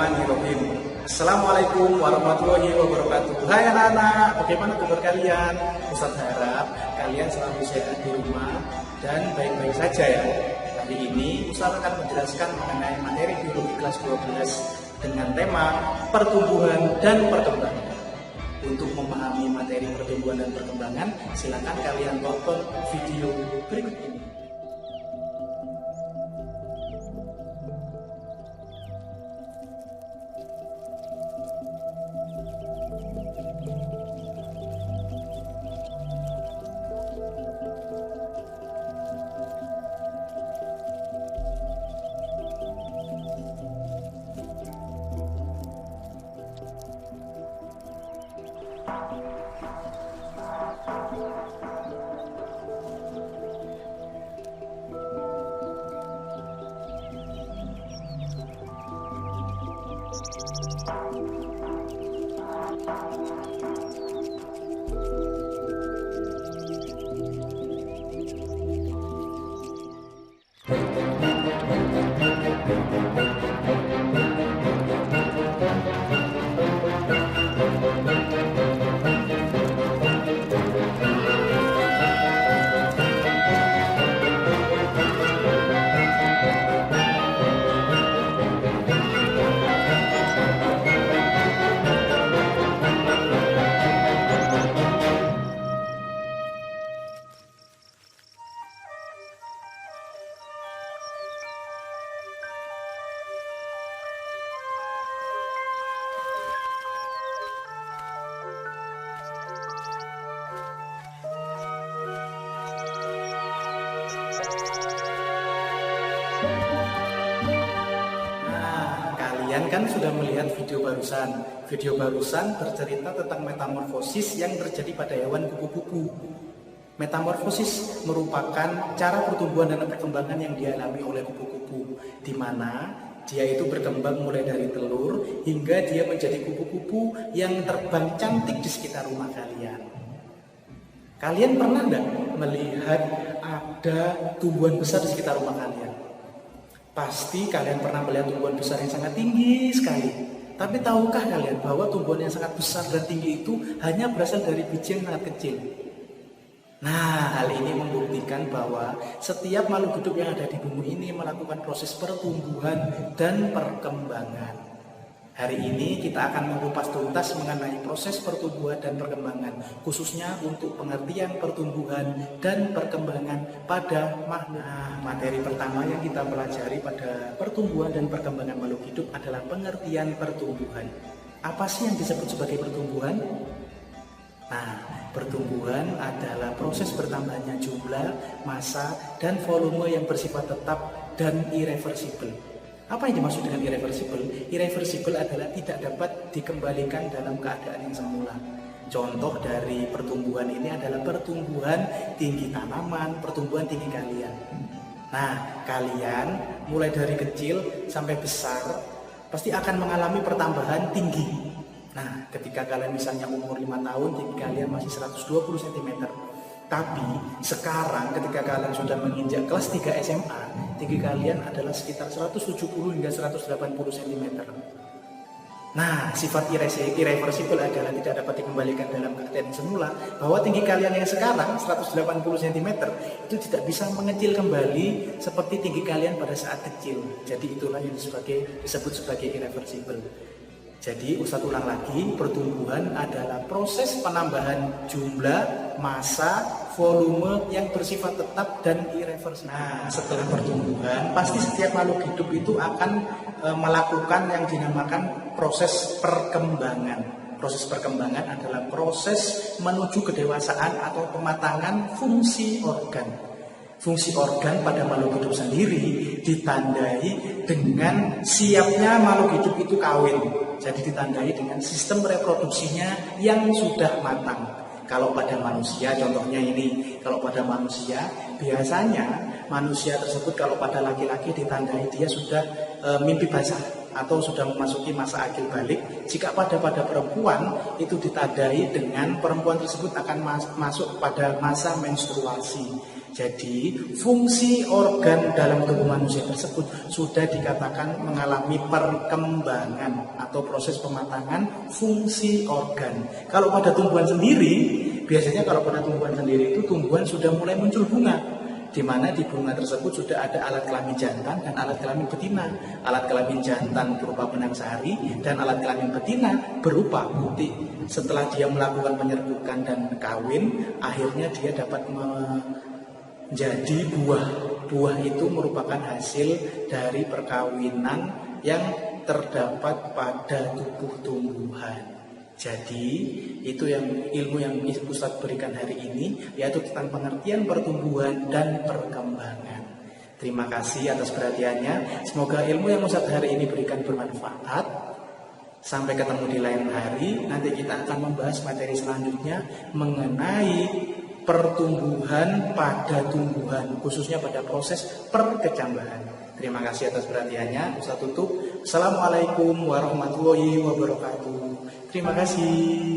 Bismillahirrahmanirrahim. Assalamualaikum warahmatullahi wabarakatuh. Hai anak-anak, bagaimana kabar kalian? Ustaz harap kalian selalu sehat di rumah dan baik-baik saja ya. Hari ini Ustaz akan menjelaskan mengenai materi biologi kelas 12 dengan tema pertumbuhan dan perkembangan. Untuk memahami materi pertumbuhan dan perkembangan, silakan kalian tonton video berikut ini. Kalian kan sudah melihat video barusan. Video barusan bercerita tentang metamorfosis yang terjadi pada hewan kupu-kupu. Metamorfosis merupakan cara pertumbuhan dan perkembangan yang dialami oleh kupu-kupu, di mana dia itu berkembang mulai dari telur hingga dia menjadi kupu-kupu yang terbang cantik di sekitar rumah kalian. Kalian pernah nggak melihat ada tumbuhan besar di sekitar rumah kalian? Pasti kalian pernah melihat tumbuhan besar yang sangat tinggi sekali. Tapi tahukah kalian bahwa tumbuhan yang sangat besar dan tinggi itu hanya berasal dari biji yang sangat kecil? Nah, hal ini membuktikan bahwa setiap makhluk hidup yang ada di bumi ini melakukan proses pertumbuhan dan perkembangan. Hari ini kita akan mengupas tuntas mengenai proses pertumbuhan dan perkembangan, khususnya untuk pengertian pertumbuhan dan perkembangan pada makhluk. Materi pertama yang kita pelajari pada pertumbuhan dan perkembangan makhluk hidup adalah pengertian pertumbuhan. Apa sih yang disebut sebagai pertumbuhan? Nah, pertumbuhan adalah proses bertambahnya jumlah, massa, dan volume yang bersifat tetap dan irreversibel. Apa yang dimaksud dengan irreversibel? Irreversibel adalah tidak dapat dikembalikan dalam keadaan yang semula. Contoh dari pertumbuhan ini adalah pertumbuhan tinggi tanaman, pertumbuhan tinggi kalian. Nah, kalian mulai dari kecil sampai besar pasti akan mengalami pertambahan tinggi. Nah, ketika kalian misalnya umur 5 tahun, tinggi kalian masih 120 cm. Tapi sekarang ketika kalian sudah menginjak kelas 3 SMA, tinggi kalian adalah sekitar 170 hingga 180 cm. Nah, sifat irreversibel adalah tidak dapat dikembalikan dalam keadaan semula, bahwa tinggi kalian yang sekarang 180 cm itu tidak bisa mengecil kembali seperti tinggi kalian pada saat kecil. Jadi itulah yang disebut sebagai irreversibel. Jadi Ustadz ulang lagi, pertumbuhan adalah proses penambahan jumlah, massa, volume yang bersifat tetap dan irreversibel. Nah, setelah pertumbuhan, pasti setiap makhluk hidup itu akan melakukan yang dinamakan proses perkembangan. Proses perkembangan adalah proses menuju kedewasaan atau pematangan fungsi organ. Fungsi organ pada makhluk hidup sendiri ditandai dengan siapnya makhluk hidup itu kawin. Jadi ditandai dengan sistem reproduksinya yang sudah matang. Kalau pada manusia, contohnya ini, kalau pada manusia, biasanya manusia tersebut kalau pada laki-laki ditandai dia sudah mimpi basah atau sudah memasuki masa akil balik. Jika pada perempuan itu ditandai dengan perempuan tersebut akan masuk pada masa menstruasi. Jadi fungsi organ dalam tubuh manusia tersebut sudah dikatakan mengalami perkembangan atau proses pematangan fungsi organ. Kalau pada tumbuhan sendiri, biasanya kalau pada tumbuhan sendiri itu tumbuhan sudah mulai muncul bunga, di mana di bunga tersebut sudah ada alat kelamin jantan dan alat kelamin betina. Alat kelamin jantan berupa benang sari dan alat kelamin betina berupa butik. Setelah dia melakukan penyerbukan dan kawin, akhirnya dia dapat menjadi buah. Buah itu merupakan hasil dari perkawinan yang terdapat pada tubuh tumbuhan. Jadi itu yang ilmu yang Ustadz berikan hari ini, yaitu tentang pengertian pertumbuhan dan perkembangan. Terima kasih atas perhatiannya. Semoga ilmu yang Ustadz hari ini berikan bermanfaat. Sampai ketemu di lain hari. Nanti kita akan membahas materi selanjutnya mengenai pertumbuhan pada tumbuhan, khususnya pada proses perkecambahan. Terima kasih atas perhatiannya. Ustadz tutup. Assalamualaikum warahmatullahi wabarakatuh. Terima kasih.